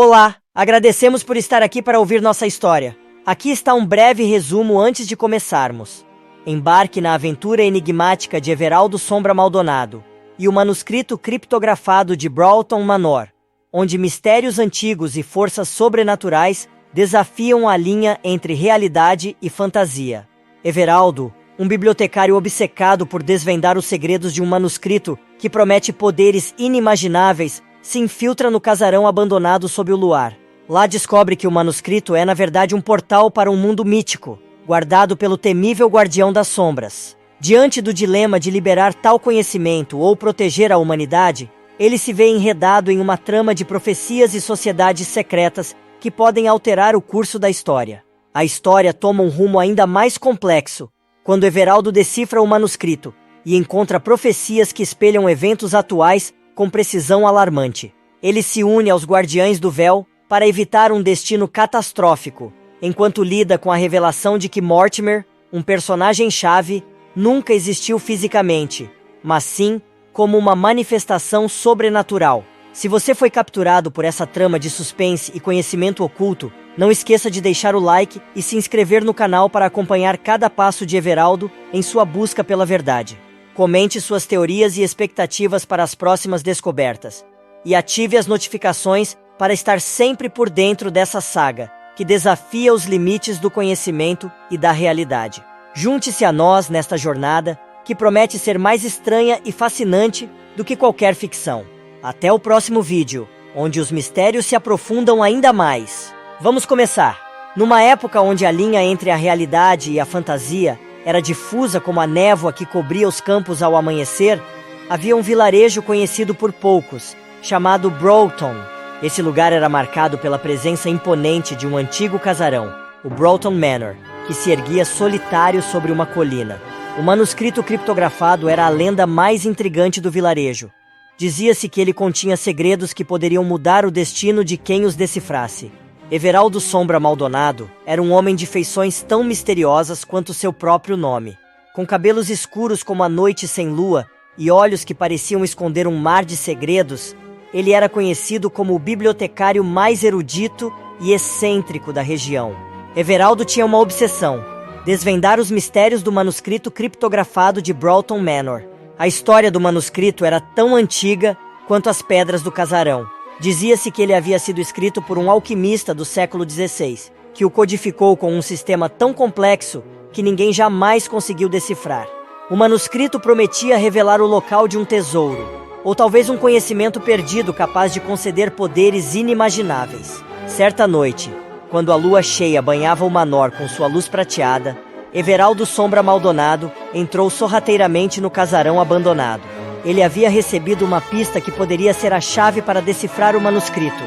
Olá, agradecemos por estar aqui para ouvir nossa história. Aqui está um breve resumo antes de começarmos. Embarque na aventura enigmática de Everaldo Sombra Maldonado e o manuscrito criptografado de Broughton Manor, onde mistérios antigos e forças sobrenaturais desafiam a linha entre realidade e fantasia. Everaldo, um bibliotecário obcecado por desvendar os segredos de um manuscrito que promete poderes inimagináveis, se infiltra no casarão abandonado sob o luar. Lá descobre que o manuscrito é na verdade um portal para um mundo mítico, guardado pelo temível Guardião das Sombras. Diante do dilema de liberar tal conhecimento ou proteger a humanidade, ele se vê enredado em uma trama de profecias e sociedades secretas que podem alterar o curso da história. A história toma um rumo ainda mais complexo, quando Everaldo decifra o manuscrito e encontra profecias que espelham eventos atuais com precisão alarmante. Ele se une aos Guardiães do Véu para evitar um destino catastrófico, enquanto lida com a revelação de que Mortimer, um personagem-chave, nunca existiu fisicamente, mas sim como uma manifestação sobrenatural. Se você foi capturado por essa trama de suspense e conhecimento oculto, não esqueça de deixar o like e se inscrever no canal para acompanhar cada passo de Everaldo em sua busca pela verdade. Comente suas teorias e expectativas para as próximas descobertas. E ative as notificações para estar sempre por dentro dessa saga, que desafia os limites do conhecimento e da realidade. Junte-se a nós nesta jornada, que promete ser mais estranha e fascinante do que qualquer ficção. Até o próximo vídeo, onde os mistérios se aprofundam ainda mais. Vamos começar! Numa época onde a linha entre a realidade e a fantasia era difusa como a névoa que cobria os campos ao amanhecer, havia um vilarejo conhecido por poucos, chamado Broughton. Esse lugar era marcado pela presença imponente de um antigo casarão, o Broughton Manor, que se erguia solitário sobre uma colina. O manuscrito criptografado era a lenda mais intrigante do vilarejo. Dizia-se que ele continha segredos que poderiam mudar o destino de quem os decifrasse. Everaldo Sombra Maldonado era um homem de feições tão misteriosas quanto seu próprio nome. Com cabelos escuros como a noite sem lua e olhos que pareciam esconder um mar de segredos, ele era conhecido como o bibliotecário mais erudito e excêntrico da região. Everaldo tinha uma obsessão: desvendar os mistérios do manuscrito criptografado de Broughton Manor. A história do manuscrito era tão antiga quanto as pedras do casarão. Dizia-se que ele havia sido escrito por um alquimista do século XVI, que o codificou com um sistema tão complexo que ninguém jamais conseguiu decifrar. O manuscrito prometia revelar o local de um tesouro, ou talvez um conhecimento perdido capaz de conceder poderes inimagináveis. Certa noite, quando a lua cheia banhava o Manor com sua luz prateada, Everaldo Sombra Maldonado entrou sorrateiramente no casarão abandonado. Ele havia recebido uma pista que poderia ser a chave para decifrar o manuscrito.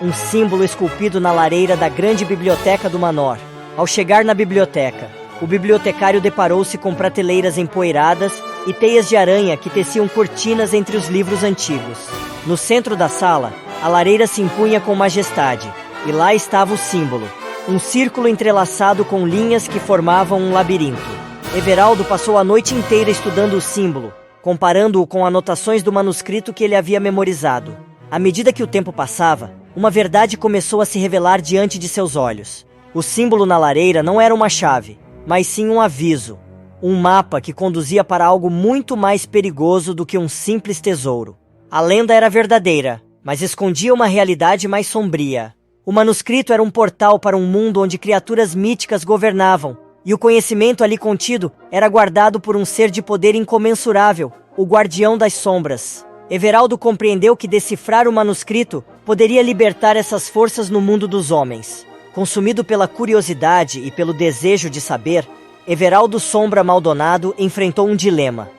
Um símbolo esculpido na lareira da grande biblioteca do Manor. Ao chegar na biblioteca, o bibliotecário deparou-se com prateleiras empoeiradas e teias de aranha que teciam cortinas entre os livros antigos. No centro da sala, a lareira se impunha com majestade, e lá estava o símbolo, um círculo entrelaçado com linhas que formavam um labirinto. Everaldo passou a noite inteira estudando o símbolo, comparando-o com anotações do manuscrito que ele havia memorizado. À medida que o tempo passava, uma verdade começou a se revelar diante de seus olhos. O símbolo na lareira não era uma chave, mas sim um aviso, um mapa que conduzia para algo muito mais perigoso do que um simples tesouro. A lenda era verdadeira, mas escondia uma realidade mais sombria. O manuscrito era um portal para um mundo onde criaturas míticas governavam, e o conhecimento ali contido era guardado por um ser de poder incomensurável, o Guardião das Sombras. Everaldo compreendeu que decifrar o manuscrito poderia libertar essas forças no mundo dos homens. Consumido pela curiosidade e pelo desejo de saber, Everaldo Sombra Maldonado enfrentou um dilema: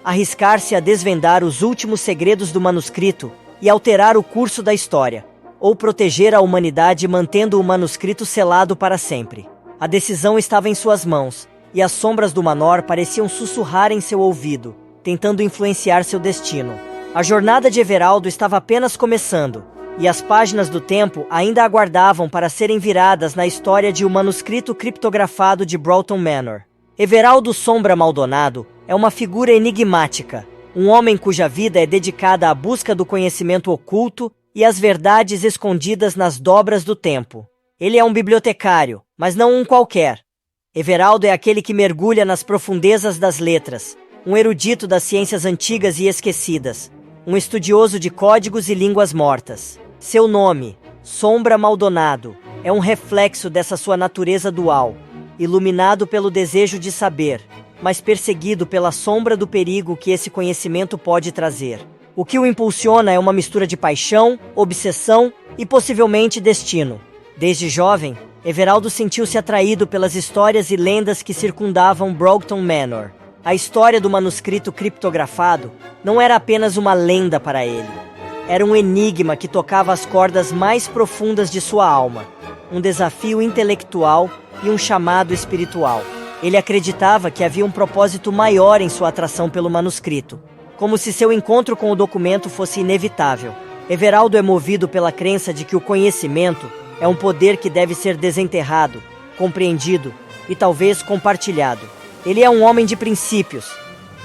arriscar-se a desvendar os últimos segredos do manuscrito e alterar o curso da história, ou proteger a humanidade mantendo o manuscrito selado para sempre. A decisão estava em suas mãos, e as sombras do Manor pareciam sussurrar em seu ouvido, tentando influenciar seu destino. A jornada de Everaldo estava apenas começando, e as páginas do tempo ainda aguardavam para serem viradas na história de O Manuscrito Criptografado de Broughton Manor. Everaldo Sombra Maldonado é uma figura enigmática, um homem cuja vida é dedicada à busca do conhecimento oculto e as verdades escondidas nas dobras do tempo. Ele é um bibliotecário, mas não um qualquer. Everaldo é aquele que mergulha nas profundezas das letras, um erudito das ciências antigas e esquecidas, um estudioso de códigos e línguas mortas. Seu nome, Sombra Maldonado, é um reflexo dessa sua natureza dual, iluminado pelo desejo de saber, mas perseguido pela sombra do perigo que esse conhecimento pode trazer. O que o impulsiona é uma mistura de paixão, obsessão e possivelmente destino. Desde jovem, Everaldo sentiu-se atraído pelas histórias e lendas que circundavam Broughton Manor. A história do manuscrito criptografado não era apenas uma lenda para ele. Era um enigma que tocava as cordas mais profundas de sua alma, um desafio intelectual e um chamado espiritual. Ele acreditava que havia um propósito maior em sua atração pelo manuscrito, como se seu encontro com o documento fosse inevitável. Everaldo é movido pela crença de que o conhecimento é um poder que deve ser desenterrado, compreendido e talvez compartilhado. Ele é um homem de princípios,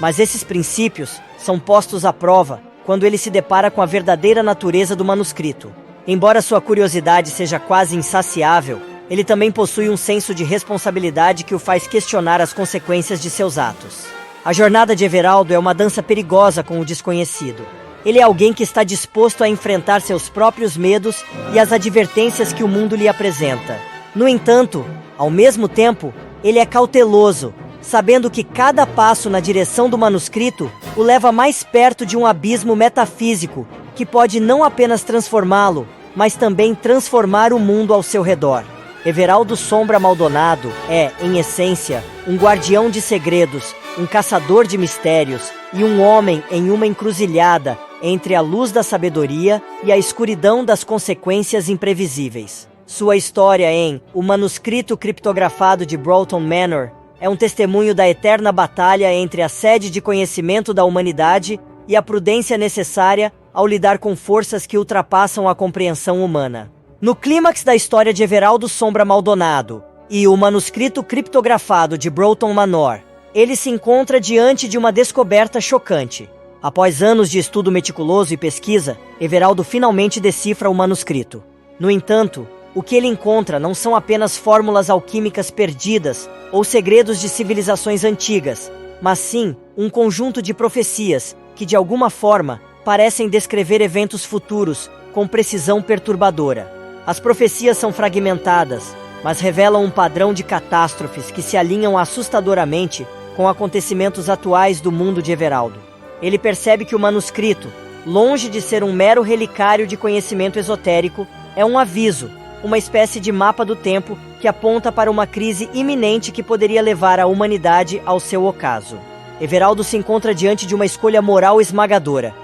mas esses princípios são postos à prova quando ele se depara com a verdadeira natureza do manuscrito. Embora sua curiosidade seja quase insaciável, ele também possui um senso de responsabilidade que o faz questionar as consequências de seus atos. A jornada de Everaldo é uma dança perigosa com o desconhecido. Ele é alguém que está disposto a enfrentar seus próprios medos e as advertências que o mundo lhe apresenta. No entanto, ao mesmo tempo, ele é cauteloso, sabendo que cada passo na direção do manuscrito o leva mais perto de um abismo metafísico que pode não apenas transformá-lo, mas também transformar o mundo ao seu redor. Everaldo Sombra Maldonado é, em essência, um guardião de segredos, um caçador de mistérios e um homem em uma encruzilhada entre a luz da sabedoria e a escuridão das consequências imprevisíveis. Sua história em O Manuscrito Criptografado de Broughton Manor é um testemunho da eterna batalha entre a sede de conhecimento da humanidade e a prudência necessária ao lidar com forças que ultrapassam a compreensão humana. No clímax da história de Everaldo Sombra Maldonado e O Manuscrito Criptografado de Broughton Manor, ele se encontra diante de uma descoberta chocante. Após anos de estudo meticuloso e pesquisa, Everaldo finalmente decifra o manuscrito. No entanto, o que ele encontra não são apenas fórmulas alquímicas perdidas ou segredos de civilizações antigas, mas sim um conjunto de profecias que, de alguma forma, parecem descrever eventos futuros com precisão perturbadora. As profecias são fragmentadas, mas revelam um padrão de catástrofes que se alinham assustadoramente com acontecimentos atuais do mundo de Everaldo. Ele percebe que o manuscrito, longe de ser um mero relicário de conhecimento esotérico, é um aviso, uma espécie de mapa do tempo que aponta para uma crise iminente que poderia levar a humanidade ao seu ocaso. Everaldo se encontra diante de uma escolha moral esmagadora.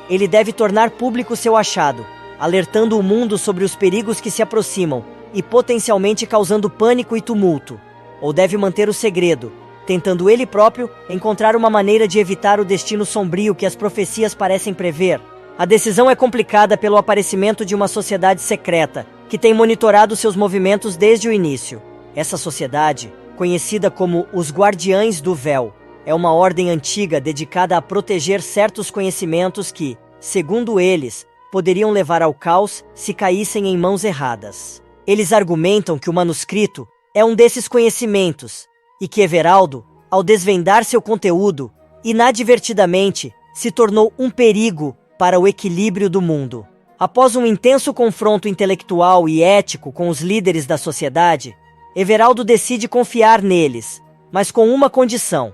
Ele deve tornar público seu achado, alertando o mundo sobre os perigos que se aproximam e potencialmente causando pânico e tumulto. Ou deve manter o segredo, tentando ele próprio encontrar uma maneira de evitar o destino sombrio que as profecias parecem prever. A decisão é complicada pelo aparecimento de uma sociedade secreta, que tem monitorado seus movimentos desde o início. Essa sociedade, conhecida como os Guardiães do Véu, é uma ordem antiga dedicada a proteger certos conhecimentos que, segundo eles, poderiam levar ao caos se caíssem em mãos erradas. Eles argumentam que o manuscrito é um desses conhecimentos, e que Everaldo, ao desvendar seu conteúdo, inadvertidamente se tornou um perigo para o equilíbrio do mundo. Após um intenso confronto intelectual e ético com os líderes da sociedade, Everaldo decide confiar neles, mas com uma condição: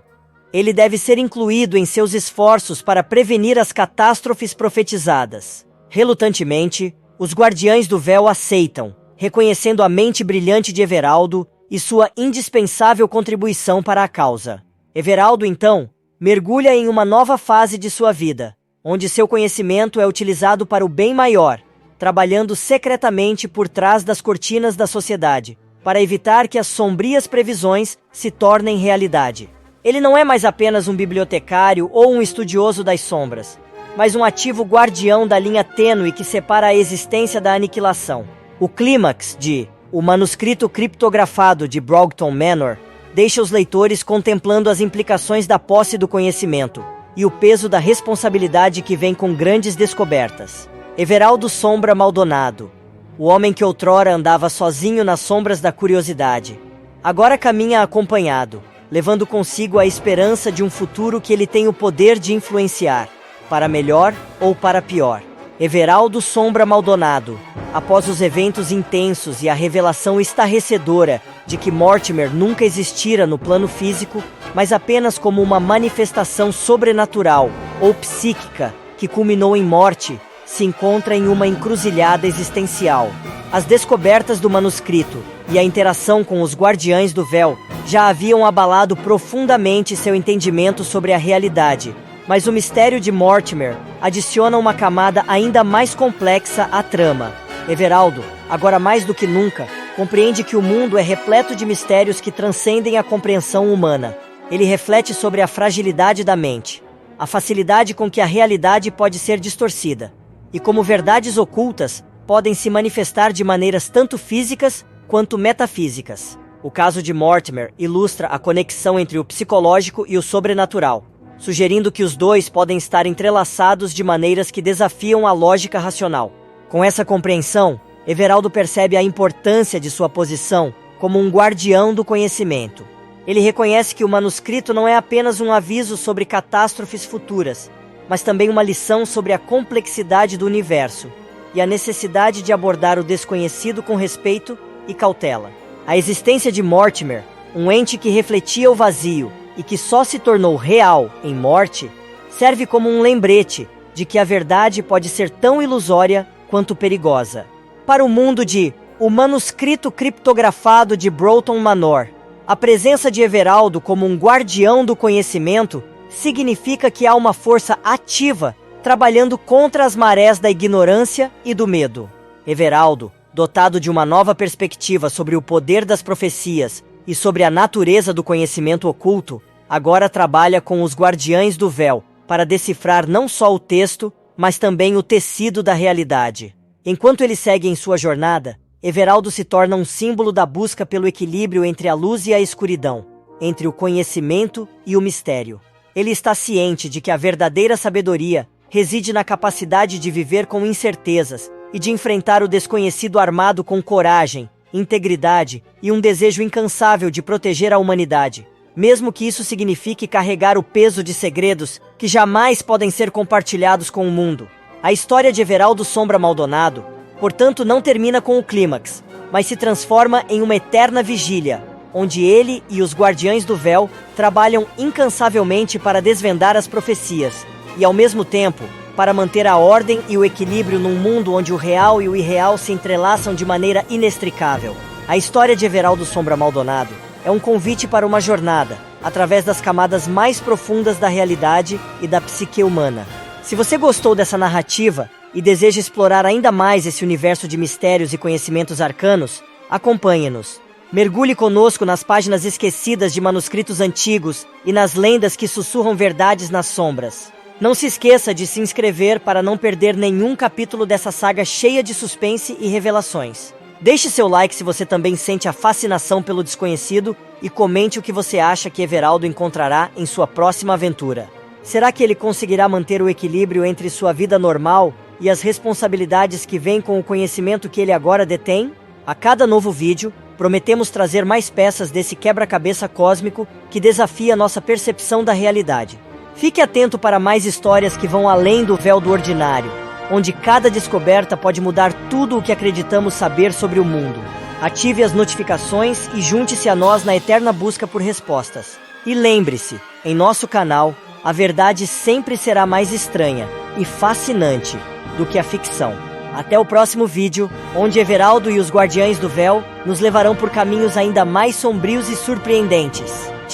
ele deve ser incluído em seus esforços para prevenir as catástrofes profetizadas. Relutantemente, os Guardiães do Véu aceitam, reconhecendo a mente brilhante de Everaldo e sua indispensável contribuição para a causa. Everaldo, então, mergulha em uma nova fase de sua vida, onde seu conhecimento é utilizado para o bem maior, trabalhando secretamente por trás das cortinas da sociedade, para evitar que as sombrias previsões se tornem realidade. Ele não é mais apenas um bibliotecário ou um estudioso das sombras, mas um ativo guardião da linha tênue que separa a existência da aniquilação. O clímax de O Manuscrito Criptografado de Broughton Manor deixa os leitores contemplando as implicações da posse do conhecimento e o peso da responsabilidade que vem com grandes descobertas. Everaldo Sombra Maldonado, o homem que outrora andava sozinho nas sombras da curiosidade, agora caminha acompanhado, levando consigo a esperança de um futuro que ele tem o poder de influenciar, para melhor ou para pior. Everaldo Sombra Maldonado, após os eventos intensos e a revelação estarrecedora de que Mortimer nunca existira no plano físico, mas apenas como uma manifestação sobrenatural ou psíquica que culminou em morte, se encontra em uma encruzilhada existencial. As descobertas do manuscrito e a interação com os Guardiães do Véu já haviam abalado profundamente seu entendimento sobre a realidade, mas o mistério de Mortimer adiciona uma camada ainda mais complexa à trama. Everaldo, agora mais do que nunca, compreende que o mundo é repleto de mistérios que transcendem a compreensão humana. Ele reflete sobre a fragilidade da mente, a facilidade com que a realidade pode ser distorcida, e como verdades ocultas podem se manifestar de maneiras tanto físicas quanto metafísicas. O caso de Mortimer ilustra a conexão entre o psicológico e o sobrenatural, sugerindo que os dois podem estar entrelaçados de maneiras que desafiam a lógica racional. Com essa compreensão, Everaldo percebe a importância de sua posição como um guardião do conhecimento. Ele reconhece que o manuscrito não é apenas um aviso sobre catástrofes futuras, mas também uma lição sobre a complexidade do universo e a necessidade de abordar o desconhecido com respeito e cautela. A existência de Mortimer, um ente que refletia o vazio e que só se tornou real em morte, serve como um lembrete de que a verdade pode ser tão ilusória quanto perigosa. Para o mundo de O Manuscrito Criptografado de Broughton Manor, a presença de Everaldo como um guardião do conhecimento significa que há uma força ativa trabalhando contra as marés da ignorância e do medo. Everaldo, dotado de uma nova perspectiva sobre o poder das profecias e sobre a natureza do conhecimento oculto, agora trabalha com os Guardiães do Véu para decifrar não só o texto, mas também o tecido da realidade. Enquanto ele segue em sua jornada, Everaldo se torna um símbolo da busca pelo equilíbrio entre a luz e a escuridão, entre o conhecimento e o mistério. Ele está ciente de que a verdadeira sabedoria reside na capacidade de viver com incertezas e de enfrentar o desconhecido armado com coragem, integridade e um desejo incansável de proteger a humanidade, mesmo que isso signifique carregar o peso de segredos que jamais podem ser compartilhados com o mundo. A história de Everaldo Sombra Maldonado, portanto, não termina com o clímax, mas se transforma em uma eterna vigília, onde ele e os Guardiães do Véu trabalham incansavelmente para desvendar as profecias, e ao mesmo tempo, para manter a ordem e o equilíbrio num mundo onde o real e o irreal se entrelaçam de maneira inextricável. A história de Everaldo Sombra Maldonado é um convite para uma jornada, através das camadas mais profundas da realidade e da psique humana. Se você gostou dessa narrativa e deseja explorar ainda mais esse universo de mistérios e conhecimentos arcanos, acompanhe-nos. Mergulhe conosco nas páginas esquecidas de manuscritos antigos e nas lendas que sussurram verdades nas sombras. Não se esqueça de se inscrever para não perder nenhum capítulo dessa saga cheia de suspense e revelações. Deixe seu like se você também sente a fascinação pelo desconhecido e comente o que você acha que Everaldo encontrará em sua próxima aventura. Será que ele conseguirá manter o equilíbrio entre sua vida normal e as responsabilidades que vêm com o conhecimento que ele agora detém? A cada novo vídeo, prometemos trazer mais peças desse quebra-cabeça cósmico que desafia nossa percepção da realidade. Fique atento para mais histórias que vão além do véu do ordinário, onde cada descoberta pode mudar tudo o que acreditamos saber sobre o mundo. Ative as notificações e junte-se a nós na eterna busca por respostas. E lembre-se, em nosso canal, a verdade sempre será mais estranha e fascinante do que a ficção. Até o próximo vídeo, onde Everaldo e os Guardiães do Véu nos levarão por caminhos ainda mais sombrios e surpreendentes.